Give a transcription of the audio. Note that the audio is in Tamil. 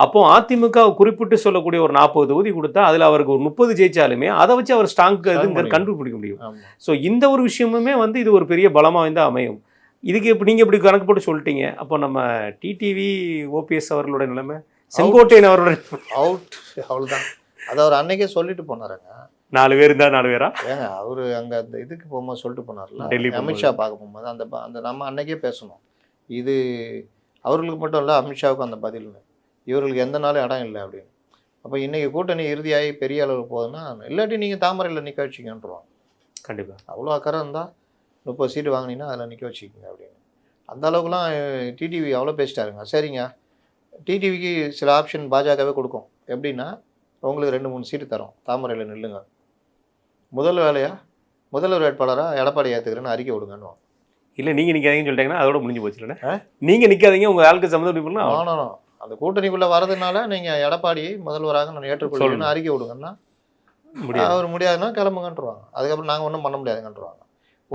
அப்போ அதிமுக குறிப்பிட்டு சொல்லக்கூடிய ஒரு 40 தொகுதி கொடுத்தா அதில் அவருக்கு ஒரு 30 ஜெயிச்சாலுமே அதை வச்சு அவர் ஸ்ட்ராங் கண்டுபிடிக்க முடியும். ஸோ இந்த ஒரு விஷயமுமே வந்து இது ஒரு பெரிய பலமாக வந்து அமையும். இதுக்கு இப்போ நீங்கள் இப்படி கணக்கு போட்டு சொல்லிட்டீங்க. அப்போ நம்ம டிடிவி ஓபிஎஸ் அவர்களோட நிலைமை, செங்கோட்டையன் அவரோட அவுட், அவ்வளோதான். அதை அவர் அன்னைக்கே சொல்லிட்டு போனாருங்க. 4 பேர் இருந்தால் 4 பேரா ஏங்க அவரு அங்கே அந்த இதுக்கு போகும்போது சொல்லிட்டு போனார்ல, டெல்லி அமித்ஷா பார்க்க போகும்போது அந்த நம்ம அன்னைக்கே பேசணும். இது அவர்களுக்கு மட்டும் இல்லை, அமித்ஷாவுக்கும் அந்த பதில்னு, இவர்களுக்கு எந்த நாளும் இடம் இல்லை அப்படின்னு. அப்போ இன்றைக்கி கூட்டணி இறுதியாகி பெரிய அளவு போகுதுன்னா, இல்லாட்டி நீங்கள் தாமரையில் நிற்க வச்சிங்கன்றாங்க. கண்டிப்பாக அவ்வளோ அக்கறை இருந்தால் 30 சீட்டு வாங்கினீங்கன்னா அதில் நிற்க வச்சுக்கிங்க அப்படின்னு. அந்த அளவுக்குலாம் டிடிவி அவ்வளோ பேசிட்டாருங்க. சரிங்க, டிடிவிக்கு சில ஆப்ஷன் பாஜகவே கொடுக்கும். எப்படின்னா, உங்களுக்கு 2-3 சீட்டு தரோம், தாமரையில் நில்லுங்க, முதல் வேலையாக முதல்வர் வேட்பாளராக எடப்பாடி ஏற்றுக்கிறேன்னு அறிக்கை விடுங்கன்னு. இல்லை நீங்கள் நிற்காதீங்கன்னு சொல்லிட்டாங்கன்னா அதோட முடிஞ்சு போச்சு. இல்லைன்னா நீங்கள் நிற்காதீங்க, உங்கள் ஆளுக்கு சம்மந்தம் பண்ணலாம். ஆனாலும் அந்த கூட்டணிக்குள்ளே வரதுனால நீங்கள் எடப்பாடியை முதல்வராக நான் ஏற்றுக்கொள்கிறேன்னு அறிக்கை விடுங்கன்னா, அவர் முடியாதுன்னா கிளம்புங்கன்றுவாங்க. அதுக்கப்புறம் நாங்கள் ஒன்றும் பண்ண முடியாதுங்கன்றுவாங்க.